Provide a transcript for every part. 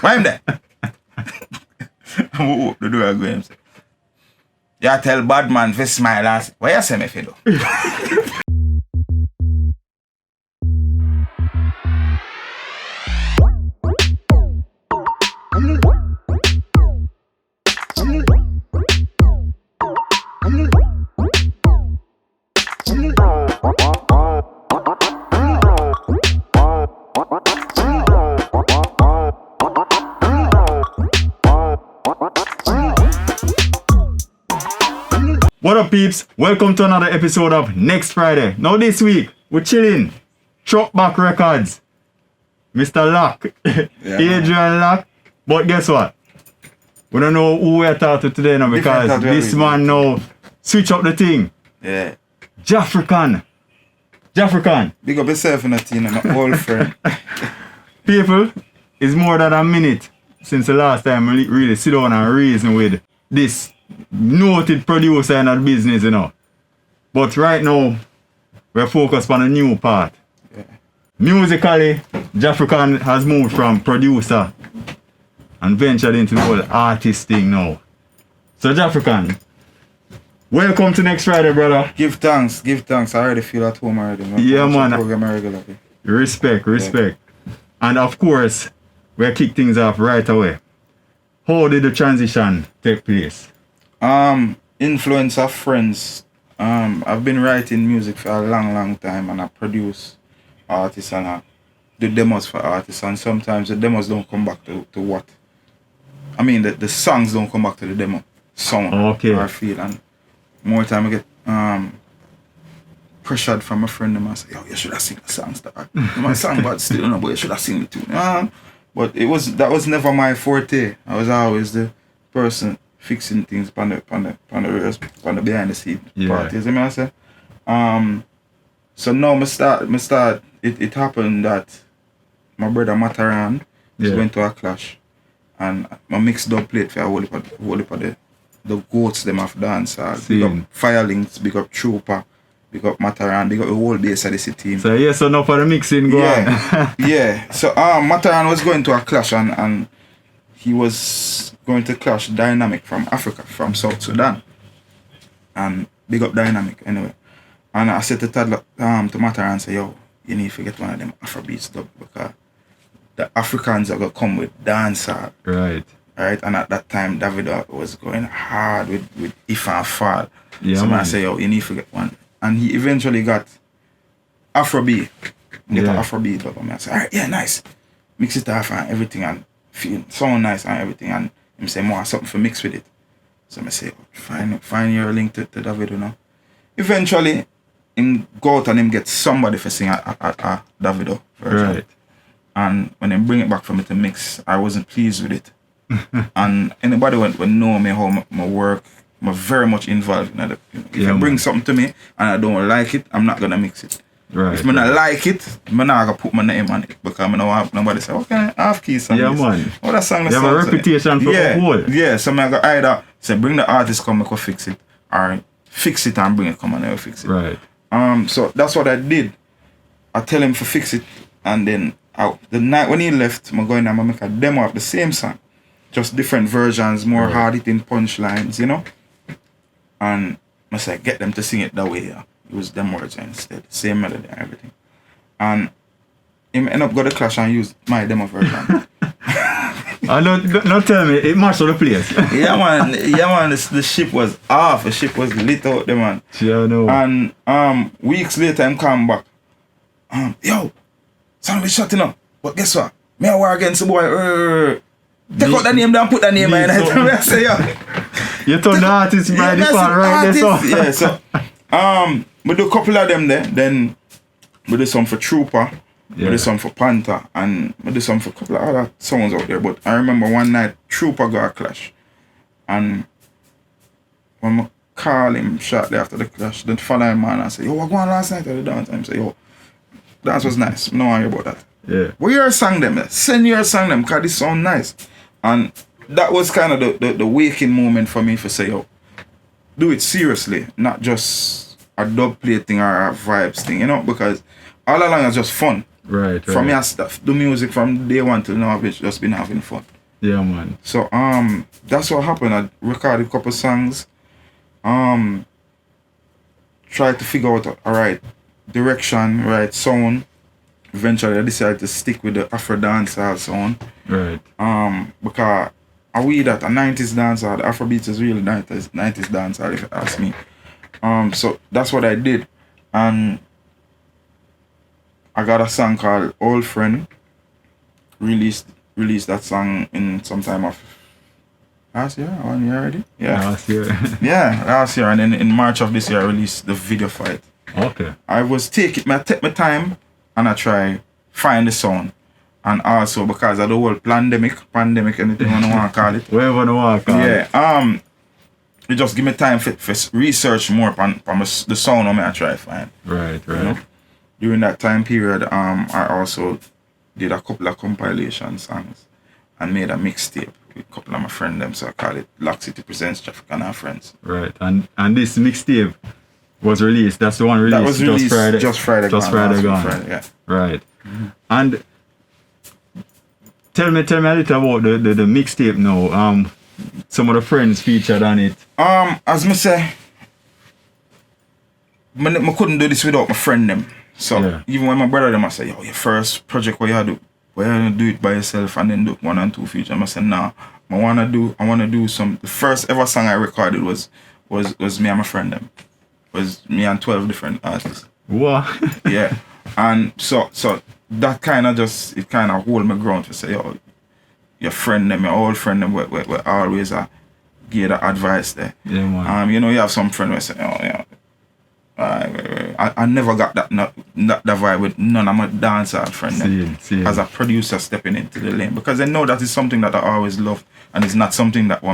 Why him there? I'm open the door and go him say, you tell bad man to smile and say, what you say me for do? What up, peeps? Welcome to another episode of Next Friday. Now this week, we're chilling. Truckback Records. Mr. Lock. Adrian Lock. But guess what? We don't know who we're talking to today now because this man now switch up the thing. Yeah. Jahfrican. Big up yourself in a Teino, my old friend. People, it's more than a minute since the last time we really sit down and reason with this noted producer in that business, you know. But right now, we're focused on a new part. Yeah. Musically, Jahfrican has moved from producer and ventured into the whole artist thing now. So Jahfrican, welcome to Next Friday, brother. Give thanks. I already feel at home already. Yeah, man. Regularly. Respect. Yeah. And of course, we'll kick things off right away. How did the transition take place? Influence of friends. I've been writing music for a long time, and I produce artists and I do demos for artists, and sometimes the demos don't come back to what I mean, the songs don't come back to the demo sound or feel, and more time I get pressured from a friend and I say, yo, you should have sing the songs that my song but still no, but you should have sing it too. But that was never my forte. I was always the person fixing things on the behind the scene part. You see me I say? So now I start it happened that my brother Mataran went to a clash, and my mixed dub plate for a whole heap of the goats them of dance. Big up Firelinks, big up Trooper, big up Mataran, big up the whole base of the city. So now for the mixing go on. Yeah. So Mataran was going to a clash and he was going to clash Dynamic from Africa, from South Sudan. And big up Dynamic anyway. And I said to Toddler, to Mataran and say, yo, you need to get one of them Afro-Beat dub because the Africans are gonna come with dancer. Right. And at that time Davido was going hard with If and Fall. Yeah, so I say, yo, you need to get one. And he eventually got Afro-Beat. Get an Afro-Beat dub. And I said, alright, yeah, nice. Mix it off and everything and feel sound nice and everything, and him say more something for mix with it. So I say, find your link to Davido now. Eventually him go out and him get somebody for sing a Davido version. Right. And when they bring it back for me to mix, I wasn't pleased with it. And anybody would know me how my work, I'm very much involved in it. If you bring something to me and I don't like it, I'm not gonna mix it. Right. If I not like it, I'm not gonna put my name on it because I don't want nobody say, okay, half key song. Yeah, man. Oh, that song. You have a reputation for the whole. Yeah, so I go either say bring the artist come, I fix it, or fix it and bring it come and I will fix it. Right. So that's what I did. I tell him to fix it, and then the night when he left, I'm going to make a demo of the same song, just different versions, more hard hitting punchlines, you know. And I said, get them to sing it that way. Yeah. Use them words instead, same melody and everything. And him end up got the clash and use my demo version. Don't tell me, it matched the place. yeah man, the ship was off, the ship was lit out there, man. Yeah, no. And weeks later him come back. Yo, son, we shutting up. But guess what? Me I war against the boy. Take out the name down, put the name in. I say, yo. You turn the artist by the part right there, so. Yeah, so we do a couple of them there, then we do some for Trooper, we do some for Panther, and we do some for a couple of other songs out there. But I remember one night Trooper got a clash, and when I call him shortly after the clash, the following man I say, yo, what going on last night at the dance? I say, yo, dance was nice, no worry about that. Yeah. Where your song them? Send your song them, because this sound nice. And that was kind of the waking moment for me for say, yo, do it seriously, not just a dub play thing or a vibes thing, you know, because all along it's just fun. Right. From your stuff, do music from day one till now, I've just been having fun. Yeah, man. So that's what happened. I recorded a couple songs. Tried to figure out alright direction, right sound. Eventually I decided to stick with the Afro dancehall sound. Right. Because are we that a 90s dancehall, the Afro-Beat is really 90s dancehall if you ask me. So that's what I did. And I got a song called Old Friend. Released that song in some time of last year, 1 year already? Yeah. Last year. Yeah, last year. And then in March of this year I released the video for it. Okay. I take my time and I try find the sound. And also because of the whole pandemic, anything you want to call it. Whatever you want to call it. Yeah. It just give me time for research more on the sound I try to find. Right. You know? During that time period, I also did a couple of compilation songs and made a mixtape with a couple of my friends them, so I call it Lockecity Presents Jahfrican and Friends. Right. And this mixtape was released. That's the one released. That was released just Friday gone. Friday. Yeah. Right. Mm-hmm. And tell me a little about the mixtape now. Some of the friends featured on it. As I say, I couldn't do this without my friend them. So even when my brother them I say, yo, your first project what you do it by yourself and then do 1 and 2 features. I say, nah, I wanna do some. The first ever song I recorded was me and my friend them. Was me and 12 different artists. What? Yeah. And so that kind of hold my ground to say, yo, your friend them, your old friend them, we always give the advice there. Yeah, man. You have some friend who say, oh yeah, I never got that vibe with none of my dancehall friends as a producer stepping into the lane, because I know that is something that I always love, and it's not something that I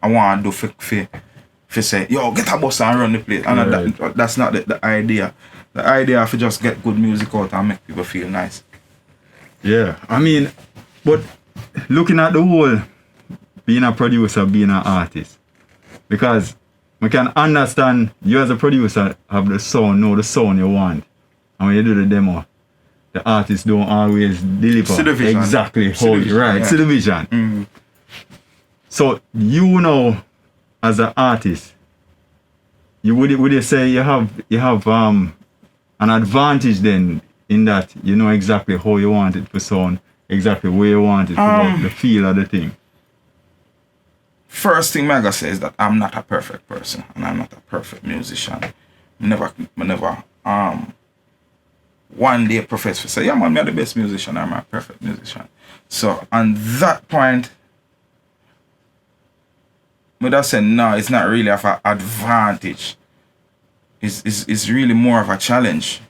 want to do for say, yo, get a bus and run the place. And that's not the idea. The idea is to just get good music out and make people feel nice. Yeah, I mean, but looking at the whole, being a producer, being an artist, because we can understand you as a producer have the sound, know the sound you want. And when you do the demo, the artists don't always deliver exactly how you right. See the vision. Mm-hmm. So you know, as an artist, would you say you have an advantage then in that you know exactly how you want it to sound, exactly where you want it to go, the feel of the thing? First thing I gotta say is that I'm not a perfect person and I'm not a perfect musician. I never one day profess to say, yeah man, I'm the best musician, I'm a perfect musician. So on that point, I just say no, it's not really of an advantage. It's really more of a challenge.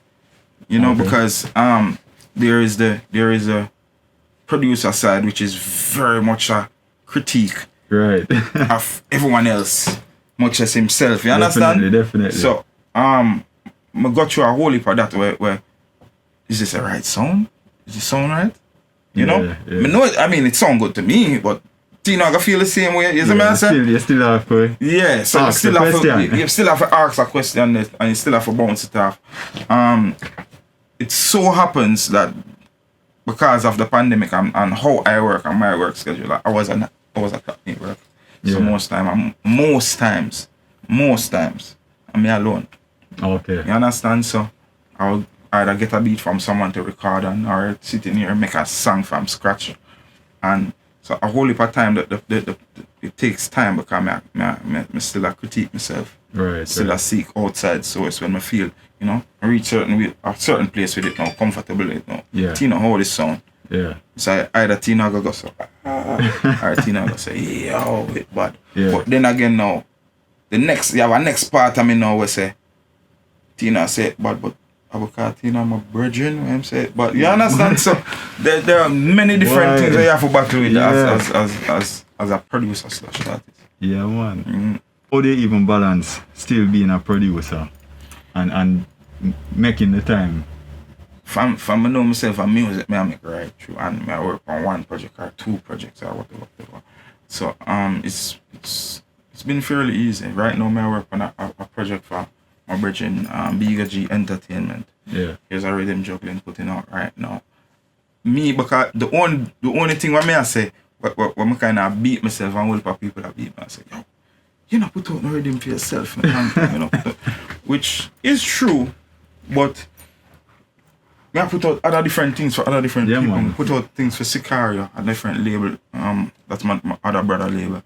You know, because there is a producer side which is very much a critique. Right. Of everyone else, much as himself. You understand? Definitely. So, I got through a whole heap of that where is this a right sound? Is this sound right? You know? I mean, it sound good to me, but Teino gonna feel the same way. You see what I'm saying? You still have to. Yeah, so you still have to ask a question and you still have to bounce it off. It so happens that because of the pandemic and how I work and my work schedule, I was a clock work. So most times, I'm alone. Okay. You understand? So I'll either get a beat from someone to record on or sit in here and make a song from scratch. And so a whole heap of time that it takes time because I still critique myself. Right. Still I seek outside source when I feel, you know, I reach a certain place with it now, comfortable with it now. Yeah. Teino, how this sound? Yeah. So either Teino go so or Teino go say, yo, it bad. Yeah. But then again now, you have a next part of me now where say, Teino say bad, but I will call Teino my virgin when I'm say but you understand? So there are many different things that you have to battle with as a producer / artist. Yeah, man. How do you even balance still being a producer and making the time? From I know myself and music, I make right through and I work on 1 project or 2 projects or whatever. So it's been fairly easy. Right now I work on a project for my brethren, Bigger G Entertainment. Yeah. Here's a rhythm juggling putting out right now. Me, because the only thing what me I say, what me kind of beat myself and all of people that beat me, I say, yo, you know, put out no rhythm for yourself, man. You know, which is true, but me I put out other different things for other different people. Man. Put out things for Sicario, a different label. That's my other brother label.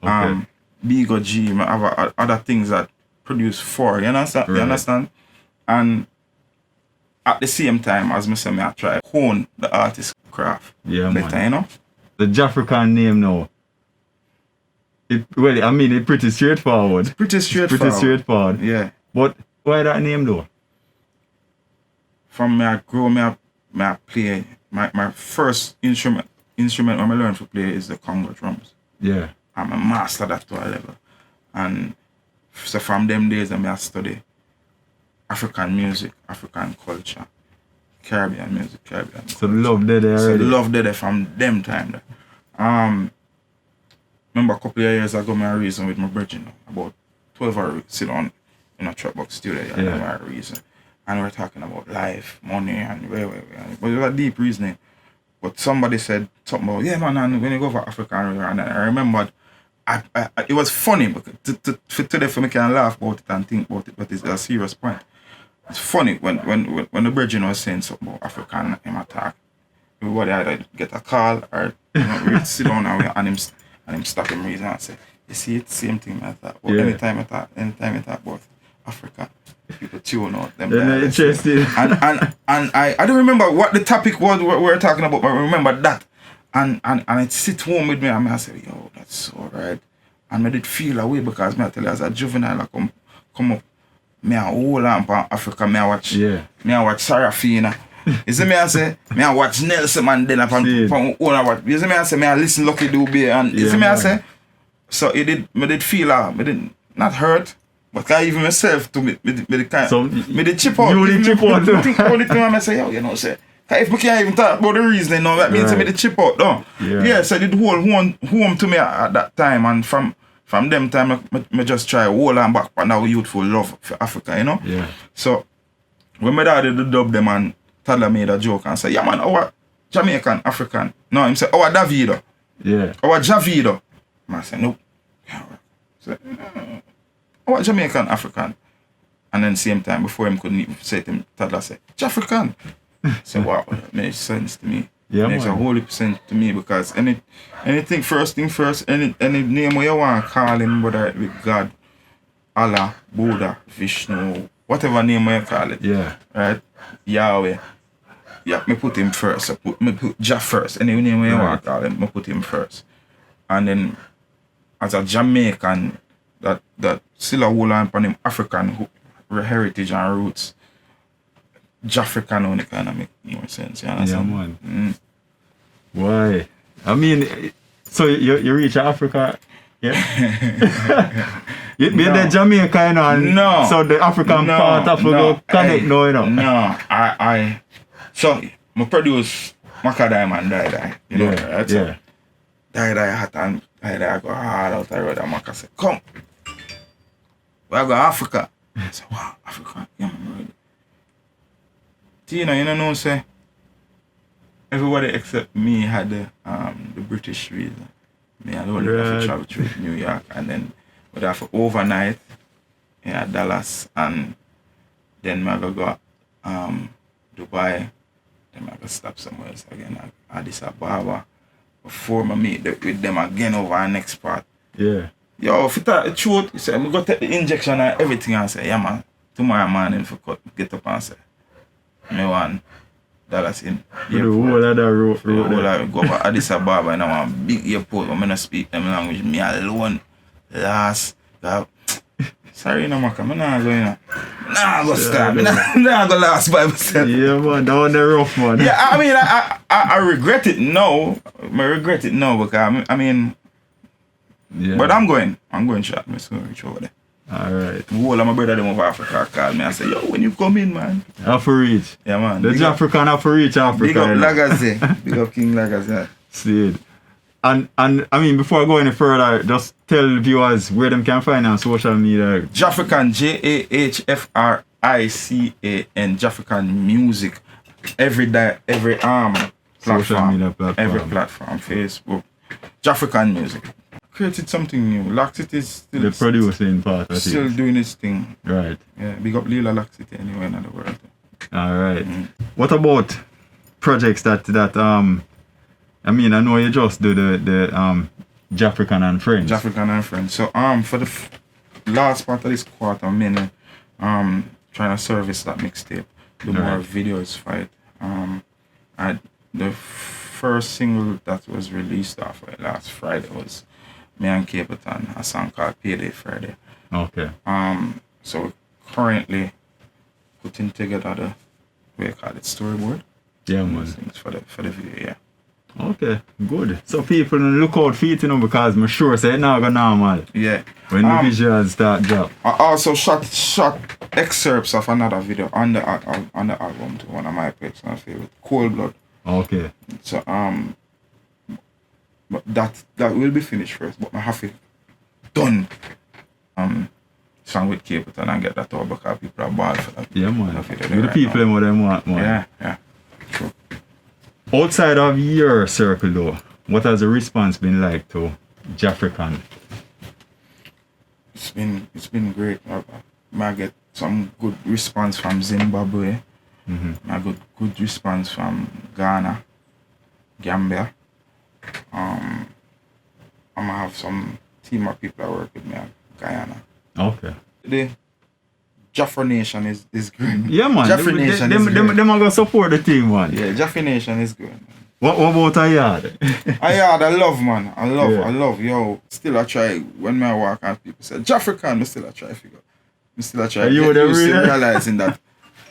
Okay. Bigger G, I have other things that produce for. You understand? Right. You understand? And at the same time, as I say, I try to hone the artist craft better, man. you know? The Jahfrican name now. It's pretty straightforward. Pretty straightforward. Yeah. But why that name though? From me I grow, me I play, my first instrument when I learn to play is the Congo drums. Yeah. I'm a master that to a level. And so from them days I study African music, African culture, Caribbean music, Caribbean. So the love there already. So the love there from them time there. Remember a couple of years ago I reason with my brethren, about 12 hours sit on in a Truckback studio, I reason. And we're talking about life, money and where. But it was a deep reasoning. But somebody said something about, yeah man, and when you go for African, and I remembered it was funny because today for me can laugh about it and think about it, but it's a serious point. It's funny when the brethren was saying something about African him attack. Everybody either get a call or we sit down and him stop him reason and say, you see it's the same thing I thought. But anytime I talk about Africa, people tune out them. Interesting. And I don't remember what the topic was we were talking about, but I remember that. And it sit home with me and I say, yo, that's so right. And I did feel away because I tell you as a juvenile I come up, me a whole lamp on Africa, me a watch Sarafina. You see me I say, me a watch Nelson Mandela from all I watch. You see me I say, me a listen Lucky Dube and you see me I say, so it did me did feel me did not hurt, but I even myself to me the kind so me the chip out. You the chip out. Think about it and I say, yo, you know say. If we can't even talk about the reason, that means me the chip out, no? Yeah, so it hold home to me at that time, and from them time, I just try hold on back on our youthful love for Africa, you know? Yeah. So, when my dad did dub them and Toddler made a joke and say, yeah man, our Jamaican, African. No, him say, our Davido. Yeah. Our Javido. I say, nope. So, our Jamaican, African. And then same time, before him couldn't even say it, him, Toddler say, Jahfrican. So wow, that makes sense to me. Yeah, makes a whole heap sense to me because anything first, any name where you want to call him, whether it be God, Allah, Buddha, Vishnu, whatever name you call it. Yeah. Right? Yahweh. Yeah, me put him first. Me put Jah first. Any name you want to call him, me put him first. And then as a Jamaican that still a hold on him African heritage and roots. Jahfrican only kind of make more sense, you understand? Yeah, man. Why? I mean, so you reach Africa, yeah? You be the Jamaica, you know, and so the African part of go connect now, you know? No, so, I produce Macadam and Die, you know, right? So, Die hot and Die go hard out the road and Maca say, come, we go Africa. I say, wow, Africa, yeah, man, Teino, you know, say everybody except me had the British visa. Me alone have to travel to New York and then would have to overnight in Dallas and then I go Dubai, then I go stop somewhere else again at Addis Ababa before I meet with them again over our next part. Yeah. Yo, if it's the truth, you say I'm gonna take the injection and everything and say, yeah man, tomorrow morning for get up and say me want Dallas in the whole of the road go over Addis Ababa and I want big airport where I don't speak them language. Me alone last sorry no Maka, I'm not going to go start. I'm not go last by myself. Yeah man, that was the rough man. Yeah, I mean I regret it now. I regret it now because I mean but I'm going shot me so reach over there. Alright. Whole of my brother them over Africa call me and say, yo, when you come in, man. Afro-Beat. Yeah, man. The Jahfrican Afro-Beat Africa. Big up Lockecity. Big up King Lockecity. See it. Yeah. And I mean, before I go any further, just tell viewers where them can find on social media. Jahfrican, Jahfrican, Jahfrican music. Every platform. Social media platform. Every platform, Facebook. Jahfrican music. Created something new. Lockecity is still The producing part of still it. doing its thing. Right. Yeah, big up Lila Lockecity anywhere in the world. Alright. What about projects that I mean, I know you just do the Jahfrican and Friends. Jahfrican and Friends. So for the last part of this quarter, I'm mainly trying to service that mixtape, do more videos for it. The first single that was released off it last Friday was me and Capleton, a song called Payday Friday. Okay. So we're currently putting together the storyboard. Yeah, man. Things for the video, yeah. Okay, good. So people look out for it, you know, because I'm sure say it now go normal. Yeah. When the visuals start drop. I also shot excerpts of another video on the album to one of my personal favorite, Cold Blood. Okay. So but that will be finished first, but I have to done song with Capleton and get that out because people are bad for that. Yeah, man. That With video the right people now. what them want, man. Yeah. True. Outside of your circle though, what has the response been like to Jahfrican? It's been great. I get some good response from Zimbabwe. I got good response from Ghana, Gambia. I'm gonna have some team of people that work with me at Guyana. Okay. The Jahfri Nation is great. Yeah, man. Jahfri Nation is great. Them are gonna support the team, man. Yeah, Jahfri Nation is good. What about a yard? I love, man. I Yeah. love. Yo, still I try when I walk and people say Jahfrican, I still I try figure. I still I try. Are you Get the used to real- realizing that.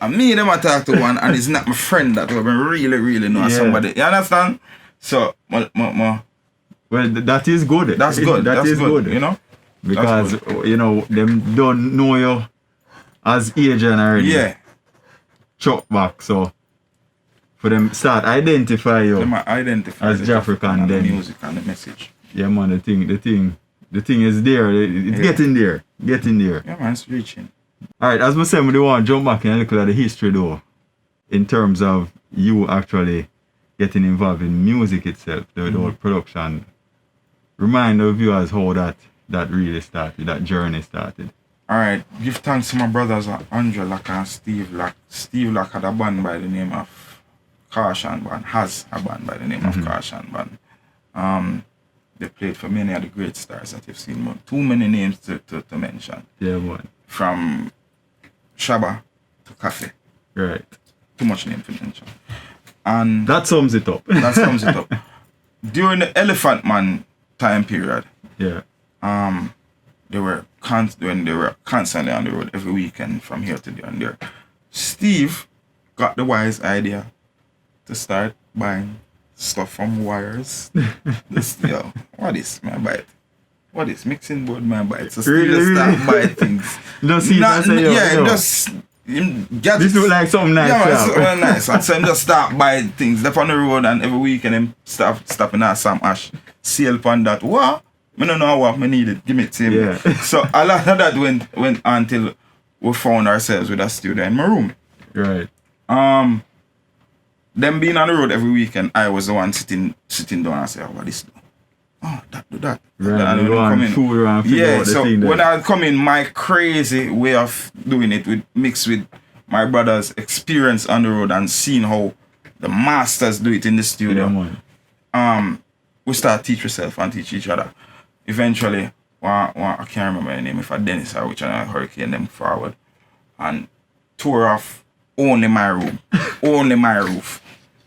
And me them I talk to one and it's not my friend that I really know Yeah. somebody. You understand? So Well, that is good. that's good. That is good. You know? Because you know them don't know you as agent already. Yeah. Truckback, so for them start identify you. Them identify As the Jahfrican and the then. music and the message. Yeah, man. The thing is there. It's getting there. Yeah, man, it's reaching. All right. As I said, we want to jump back and look at the history though, in terms of you actually getting involved in music itself, the whole production. Remind the viewers how that really started, that journey started. Alright, give thanks to my brothers Andrew Lock and Steve Lock. Steve Lock had a band by the name of Caution Band, has a band by the name of Caution Band. They played for many of the great stars that you've seen, but too many names to mention. Yeah, man. From Shabba to Cafe. Right. Too much name to mention. And That sums it up. that sums it up. During the Elephant Man time period, Yeah. they were constantly on the road every weekend from here to there and there. Steve got the wise idea to start buying stuff from Wires. Yo, what is my bite? What is mixing board my bite? So Steve Really, just really? start buying things. No, see, that's a yo. Just get This look like something nice. yeah, man, Yeah, it's something nice. And so him just start buying things. They're on the road and every weekend him stopping at Sam Ash. Sale upon that. What? I don't know what I need it. Give it to him. Yeah. So a lot of that went until we found ourselves with a studio in my room. Right. Them being on the road every weekend, I was the one sitting down and say, oh, what this do? Oh, that do that. Right. And You when I want come in- food around figure yeah, out the so thing there. when I come in, my crazy way of doing it with mixed with my brother's experience on the road and seeing how the masters do it in the studio. Yeah, man. We start teach ourselves and teach each other. Eventually, I can't remember the name, if I Dennis or which one, Hurricane them forward and tore off only my room, only my roof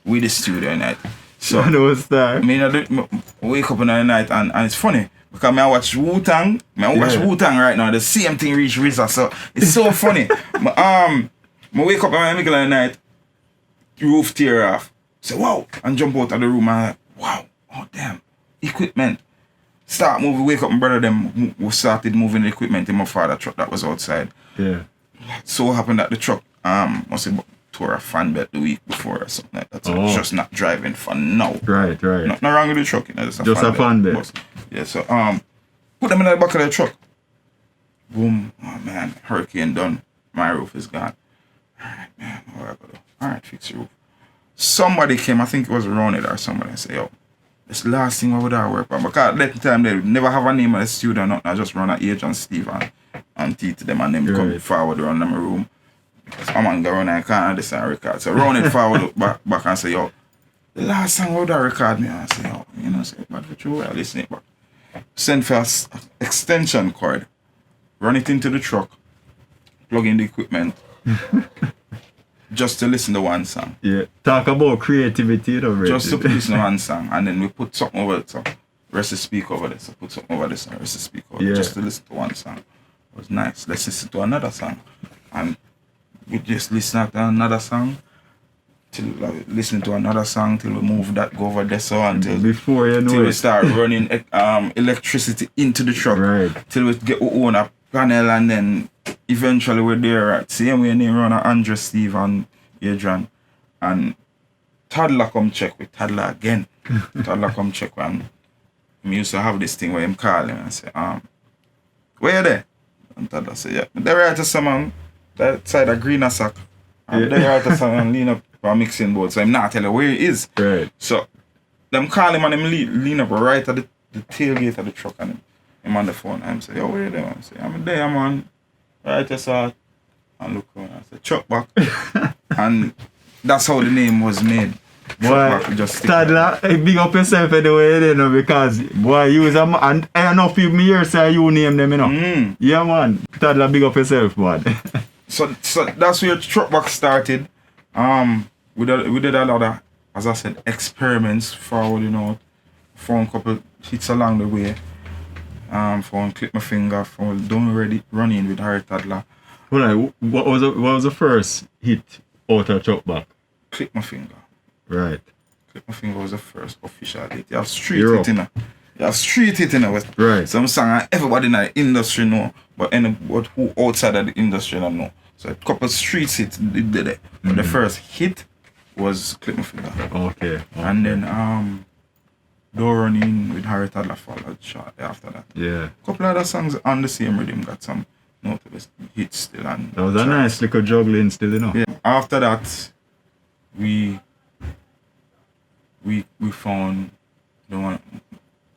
with the studio night. So I know start. I mean, I wake up in the night and it's funny because I watch Wu-Tang. I watch Yeah. Wu-Tang right now. The same thing reach RZA. So it's so funny. I wake up in the middle of the night, roof tear off. Say, wow. And jump out of the room and I'm like, wow. Oh, damn. Equipment. Start moving. Wake up, my brother them we started moving the equipment in my father's truck that was outside. Yeah. So happened that the truck, must be about tore a fan belt the week before or something like that. So it's just not driving for now. Right. Nothing wrong with the truck, you know, just a fan belt. But, yeah, so put them in the back of the truck. Boom. Oh man, hurricane done. My roof is gone. Alright, man, what do I gotta do? Alright, fix your roof. Somebody came, I think it was Ronald or somebody, and say, yo, this last thing I would have work on. Because at that time they never have a name of the studio or nothing. I just run an agent Steve and T to them and them come forward around them room. I'm on go around and can't understand record. So Ronald forward back and say, yo, the last song I would have record me. And I say, yo, you know, say, but for true, I listen it back. Send for an extension cord. Run it into the truck. Plug in the equipment. Just to listen to one song. Yeah. Talk about creativity, you know, just to listen to one song. And then we put something over it. So rest to speak over this. So put something over this and rest to speak over it. Just to listen to one song. It was nice. Let's listen to another song. And we just listen to another song. Till listen to another song till we move that go over there so until before you know till it. We start running electricity into the truck. Right. Till we get our own a panel and then eventually we're there at same way they run Andre, Steve and Adrian. And Toddler come check with Toddler again. Toddler come check and we used to have this thing where him call him and say, where you there? And Toddler say, yeah. They write to someone that side of green sack. And they write to someone lean up for a mixing board. So I'm not telling where he is. Right. So them call him and him lean up right at the tailgate of the truck and him on the phone. And I say, yo, where you there? I say, I'm there, man. Right, I saw and look around. I said, Truckback. And that's how the name was made. Boy, Toddler, big up yourself anyway, you know, because boy, you was a man, and I know people here say you name them, you know. Yeah, man. Toddler, big up yourself, man. So that's where Truckback started. We did a lot of, as I said, experiments forward, you know. Found a couple hits along the way. Found Clip My Finger, found Don't Ready Running with Harry Toddler. Hold on, what was the first hit out of Truckback? Clip My Finger. Right. Clip My Finger was the first official hit. You have street hit in it. You have street hit in it. Right. Some song everybody in the industry know, but who outside of the industry don't know. So a couple street hits did it. But the first hit was Clip My Finger. Okay. And then Door Running with Harry Toddler followed shortly after that. Yeah. Couple other songs on the same rhythm got some notable hits still. And that was a nice little juggling still, you know. Yeah. After that, we found the one.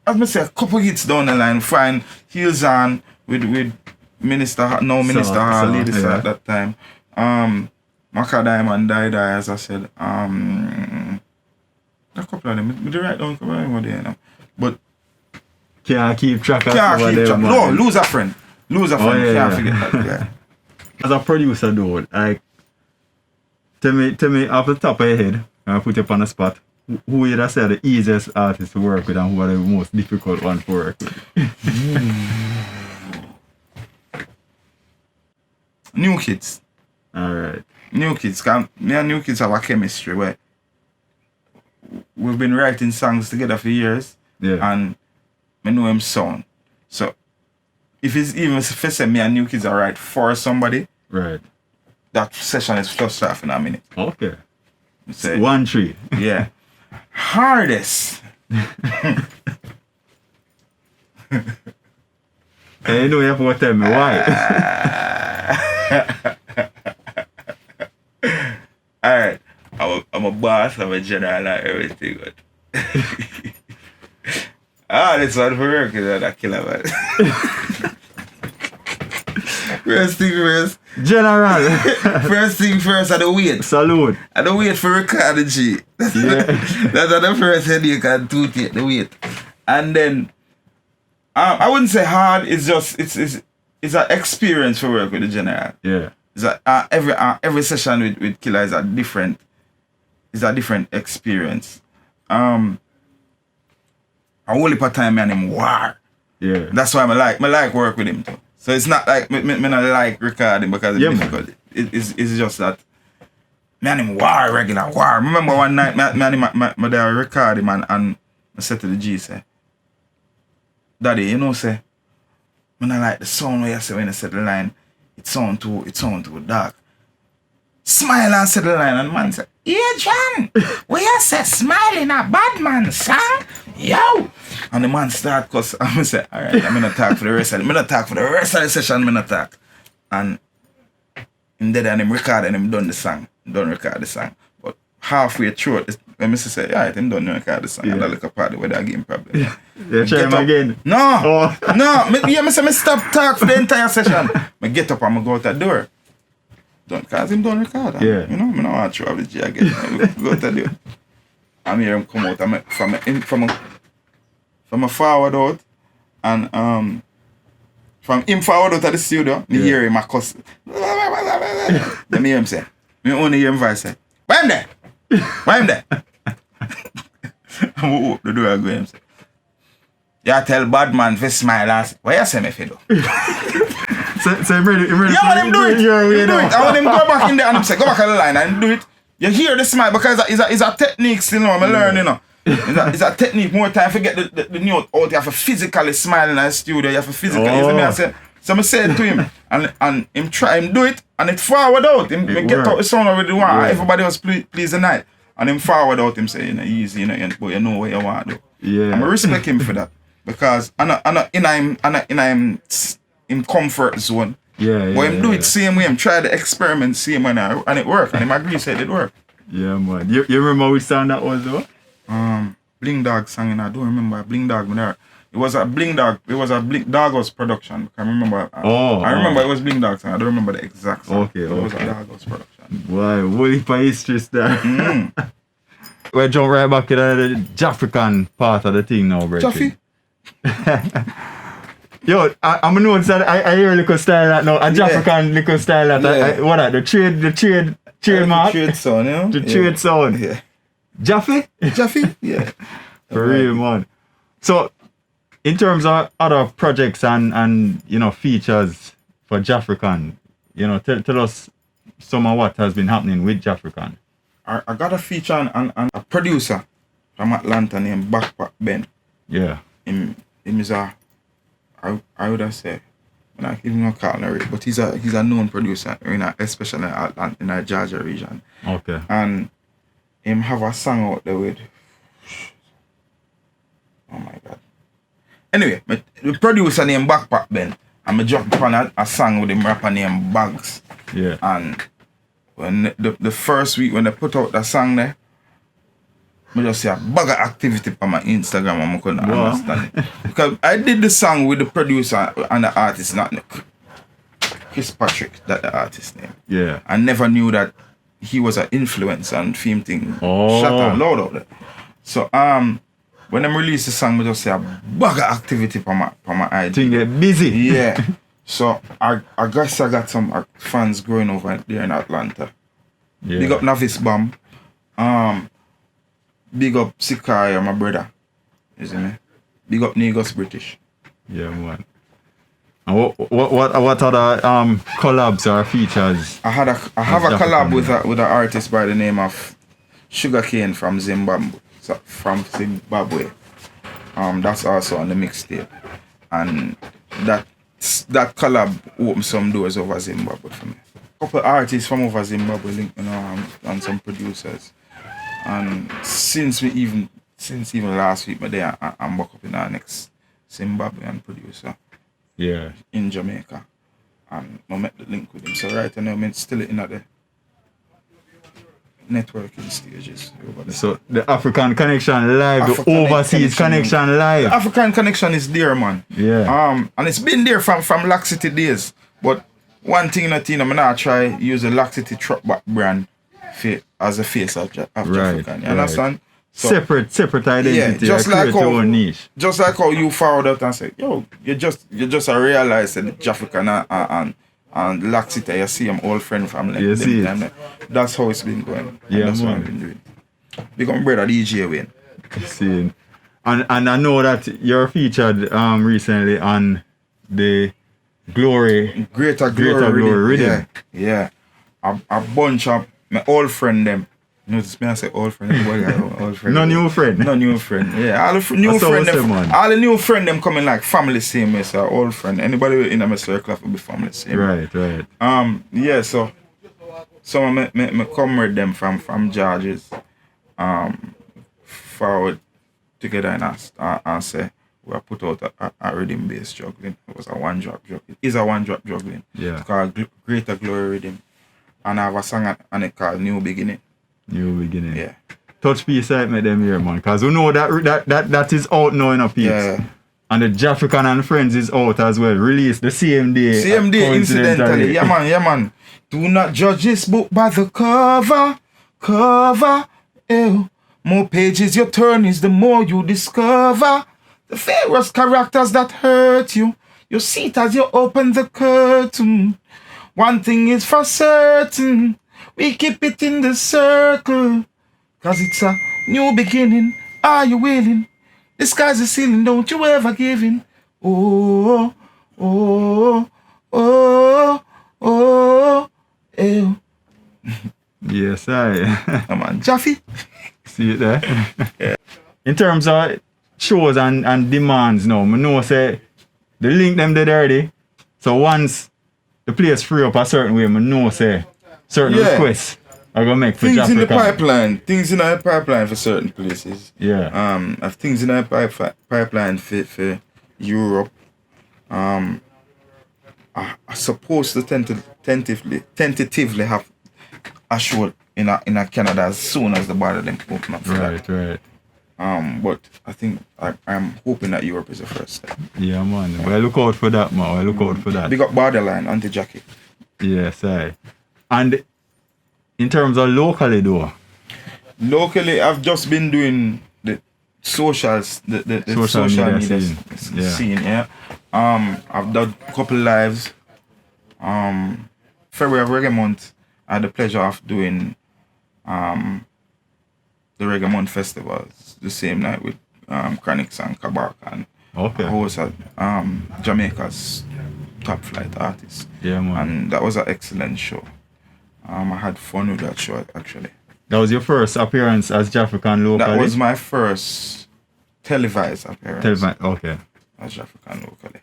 As I say, a couple hits down the line. Find Heels On with Minister Lady at that time. Macadam and Die Die, as I said. A couple of them. We did write down a couple of them there, you know. But can't keep track of them. No, lose a friend. Can't forget that. Yeah. As a producer though, like tell me off the top of your head, I put you up on the spot. Who would you say the easiest artist to work with and who are the most difficult one to work with? New Kids. Alright. New Kids. Me and New Kids have a chemistry where we've been writing songs together for years. Yeah. And I know him sound. So if it's even if I say me and New Kids are right for somebody, right, that session is just off in a minute. Okay. Say, 1-3. Yeah. Hardest. Hey, you know you have to tell me why. Alright. I'm a boss, I'm a general and everything, but this one for work is a killer, man. First thing first. General. First thing first, I the wait. Salute. I the wait for recording G. That's the first headache and toothache, the wait. And then I wouldn't say hard, it's just it's an experience for work with the general. Yeah. It's that every session with Killer is a different experience. A whole heap of time me and him war. Yeah. That's why I like work with him too. So it's not like me not like recording because it's difficult. It's just that me and him war, regular war. Remember one night me and him my dad record him and I said to the G say, Daddy, you know say, I like the sound where you say when you said the line, it sound too dark. smile and say the line, and the man say, Adrian, where you say smiling a bad man song? Yo! And the man start cuss. I'm say, alright, I'm gonna talk for the rest of the session, I'm gonna talk. And him dead and him record and him done the song. Done record the song. But halfway through it, when Mr. say, alright, him done record the song. And I look up at where that game problem. You try him again? No! No! Me stop talk for the entire session. I get up and I go out the door. Because him don't record. Yeah. You know, I don't want to trouble G again. Go to the I'm here him come out from a forward out and from him forward out of the studio, me hear him a cuss. Then me hear him say, me only hear him voice say, why him there? Why him there? I'm open the door and go him say, you tell bad man to smile and say, what you say me for do? So him ready? Yeah, I want him do it. I want him go back in there and him say, go back on the line and do it. You hear the smile because it's a technique, you know, I learn, you know. It's a technique. More time to get the note out, you have to physically smile in the studio, you have to physically, you see me, I say, so I say it to him, and him try, him do it, and it forward out, him get out the sound already want, everybody else please the night, and him forward out, him say, you know, easy, you know, but you know what you want to do. Yeah. And I respect him for that, because I'm in him comfort zone. Yeah. But him do it same way, him try the experiment same way, and it work, and him agree said it work. Yeah, man. You remember which song that was though? Bling Dog song, and I don't remember Bling Dog, but it was a Bling Dog House production. I remember. I remember it was Bling Dog song. I don't remember the exact song. Okay. It was a Dog House production. Why? What if I history there? We'll jump right back to the Jahfrican part of the thing now, bro. Jaffy? Yo, I'm gonna notice that I hear a little style that now. A Jahfrican little style that. What that? The trade mark? The trade sound, you know? The trade sound. Yeah. Jaffy? Jaffy? Yeah. For real, man. So, in terms of other projects and you know, features for Jahfrican, you know, tell us some of what has been happening with Jahfrican. I got a feature on a producer from Atlanta named Backpack Ben. Yeah. Him is I would have said, I'm not even gonna call him, but he's a known producer, especially in the Georgia region. Okay. And him have a song out there with, oh my God. Anyway, the producer named Backpack Ben, and I jumped upon a song with him rapper named Bags. Yeah. And when the first week when they put out that song there, I just see a bag of activity on my Instagram and I couldn't understand it. Because I did the song with the producer and the artist, not Chris Patrick, that the artist name. Yeah. I never knew that he was an influencer and film thing. Shut and loud out there. So when I released the song, I just see a bag of activity on my IG. Thing get busy. Yeah. So I guess I got some fans growing over there in Atlanta. Yeah. Big up Navis Bomb. Big up Sikaya, my brother. You see me? Big up Negus British. Yeah, man. And what other collabs or features? I have a collab with an artist by the name of Sugarcane from Zimbabwe. That's also on the mixtape. And that collab opened some doors over Zimbabwe for me. A couple artists from over Zimbabwe linked, you know, and some producers. And since even last week, I'm back up in our next Zimbabwean producer. Yeah. In Jamaica. And I met the link with him. So right now I'm still in the networking stages over there. So the African connection live, the overseas connection live. The African connection is there, man. Yeah. And it's been there from Lockecity days. But one thing in Teino, I'm not try use the Lockecity Truckback brand as a face of Jahfrican. You understand? So, separate identity. Yeah, just like your own niche. Just like how you forward out and say, yo, you just realize that Jahfrican and Lockecity, you see them old friend family. You see it. That's how it's been going. Yeah, that's man. what I've been doing. Become brother DJ Wayne. See. And I know that you're featured recently on the Greater Glory Rhythm. Yeah. A bunch of my old friend them. Notice me I say old friend. Old friend. No new friend. No new friend. Yeah. All the new friend them. All the new friend them coming like family same way, so old friend. Anybody in my circle will be family same. Right. Yeah, so some of me comrade them from George's forward together and say we have put out a rhythm based juggling. It was a one drop juggling. It's a one drop juggling. Yeah. It's called Greater Glory Rhythm. And I have a song and it called New Beginning. New Beginning. Yeah. Touch piece like me them here, man. Cause we know that is out now in a piece. Yeah. And the Jahfrican and Friends is out as well. Released the same day. Same day, incidentally. Yeah, man. Do not judge this book by the cover. Ew. More pages you turn is the more you discover. The various characters that hurt you. You see it as you open the curtain. One thing is for certain. We keep it in the circle. Cause it's a new beginning. Are you willing? The sky's the ceiling, don't you ever give in. Oh, oh, oh, oh, ew. Yes, I. Come on, Jaffy. See it there? Yeah. In terms of shows and demands now, I know say the link them there already. So once the place free up a certain way, I know say certain requests are gonna make for things Jahfrican. in the pipeline. Things in the pipeline for certain places. Yeah. I have things in the pipeline for Europe. I supposed to tentatively have a show in a Canada as soon as the border them open up for that. Right. But I think I'm hoping that Europe is the first step. Yeah, man. Well, look out for that, man. Well, look out for that. Big up Borderline, anti-jacket. Yes, I. And in terms of locally, though? Locally, I've just been doing the socials, the social media scene. Yeah. I've done a couple lives. February of Reggae Month, I had the pleasure of doing the Reggae Month festivals the same night with Chronics and Kabak and I hosted Jamaica's top flight artists. Yeah, man. And that was an excellent show. I had fun with that show actually. That was your first appearance as Jahfrican locally? That was my first televised appearance. Okay. As Jahfrican locally.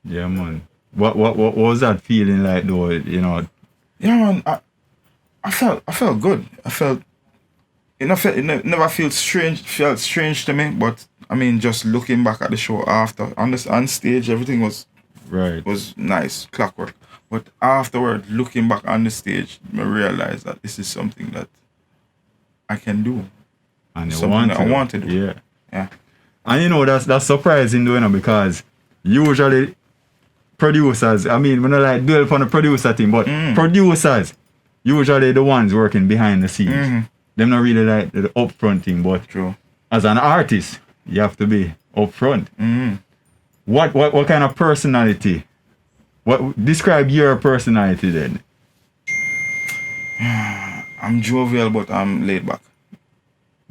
Yeah, man. What was that feeling like though? You know. Yeah, man. I felt good. It never felt strange to me. But I mean, just looking back at the show after on stage, everything was nice, clockwork. But afterward, looking back on the stage, I realized that this is something that I can do. And something that I want to do. Yeah. And you know that's surprising, though, because usually producers, I mean, we don't like dwell upon the producer thing, but producers usually the ones working behind the scenes. Mm-hmm. Them not really like the upfront thing, but true. As an artist, you have to be upfront. Mm-hmm. What kind of personality? Describe your personality then? I'm jovial, but I'm laid back.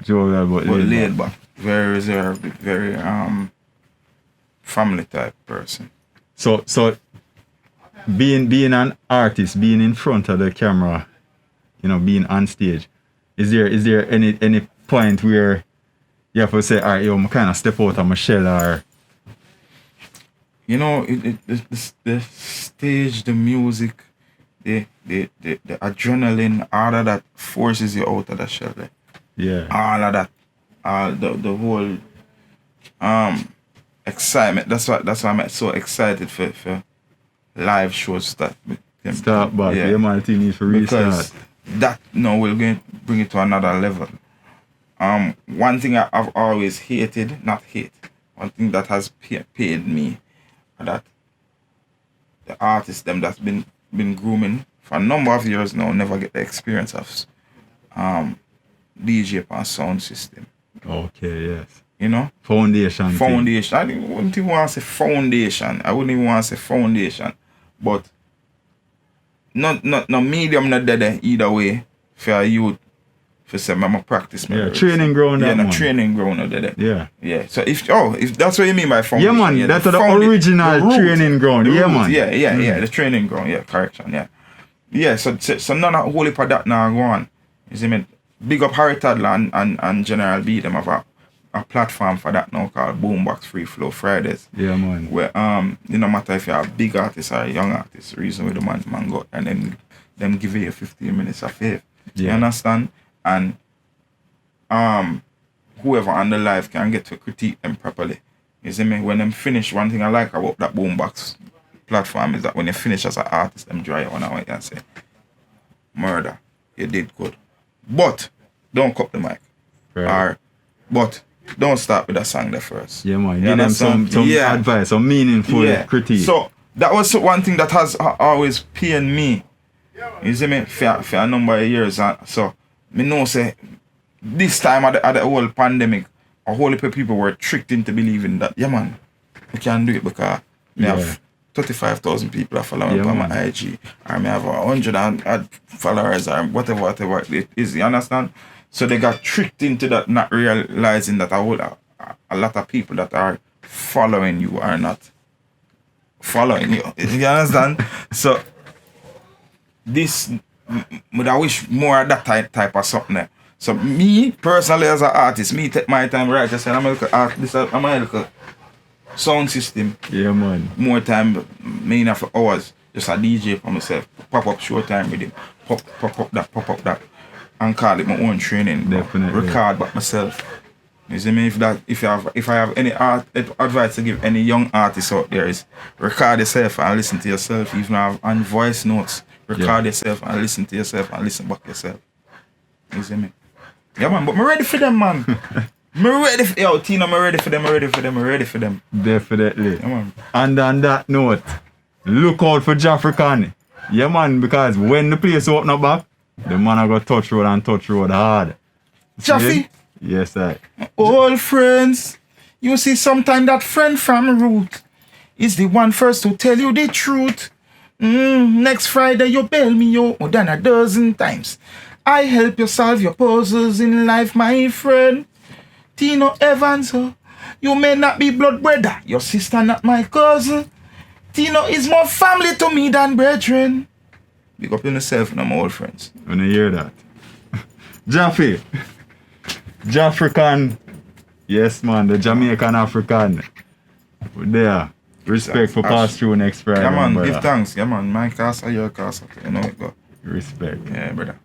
Jovial, but laid back. Very reserved, very family type person. So being an artist, being in front of the camera, you know, being on stage, is there any point where you have to say, all right, I'm kind of step out of my shell, or you know, the stage, the music, the adrenaline, all of that forces you out of the shell. Yeah. All of that, the whole excitement. That's why I'm so excited for live shows that start back. Yeah, man, the thing needs to restart. Because that we're going to bring it to another level. One thing I've always one thing that has paid me, that the artists them that's been grooming for a number of years now never get the experience of DJ and sound system. Okay, yes. You know? Foundation. I wouldn't even want to say foundation. But no medium not there either way for you for say I'm a practice. Training ground. Training ground there. Yeah. So if that's what you mean by foundation. Yeah, man, that's the original training ground. Yeah, man. Yeah, the training ground. Yeah, correction. Yeah. Yeah, so none of holy for that now go on. You see me? Big up Harry Tadler and General B, them have a platform for that now called Boombox Free Flow Fridays. Yeah, man. Where no matter if you're a big artist or a young artist, the reason why the man go and then them give you 15 minutes of fave. You Yeah. understand? And whoever on the live can get to critique them properly. You see me? When them finish, one thing I like about that boombox platform is that when you finish as an artist, them dry on out and say, murder, you did good. But don't cut the mic. Right. But don't start with that song there first. Yeah, man. You Give them some understand? Yeah. advice, some meaningful critique. So that was one thing that has always pained me. You see me? For a number of years. So me know say this time of the whole pandemic, a whole heap of people were tricked into believing that, yeah man, we can do it because me have 35,000 people are following on my IG, or me have 100 followers, or whatever it is, you understand? So they got tricked into that, not realizing that a lot of people that are following you are not following you. You understand? So this, I wish more of that type of something there. So me, personally as an artist, me take my time right. I said, I'm a little sound system. Yeah, man. More time, me for hours. Just a DJ for myself. Pop up short time with him. Pop up that. And call it my own training. Definitely. Record back myself. You see me? If I have any advice to give any young artists out there is record yourself and listen to yourself. Even on voice notes. Record yourself and listen to yourself and listen back yourself. You see me? Yeah man, but I'm ready for them, man. Teino, I'm ready for them. Definitely. Yeah man. And on that note, look out for Jahfrican. Yeah man, because when the place open up back, the man are gonna touch road hard. Jaffy? Yes, sir. Old friends. You see, sometimes that friend from root is the one first to tell you the truth. Next Friday you bail me out more than a dozen times. I help you solve your puzzles in life, my friend. Teino Evans, you may not be blood brother, your sister not my cousin. Teino is more family to me than brethren. Big up on yourself and my old friends. When you hear that. Jaffy. Jahfrican. Yes, man, the Jamaican African. There. Respect for pass through next Friday. Yeah, man, brother. give thanks. Yeah, man, my casa, your casa. You know it go. Respect. Yeah, brother.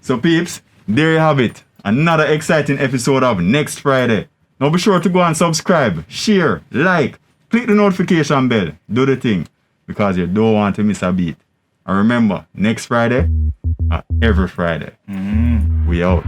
So, peeps, there you have it. Another exciting episode of Next Friday. Now be sure to go and subscribe, share, like, click the notification bell, do the thing, because you don't want to miss a beat. And remember, next Friday, every Friday. We out.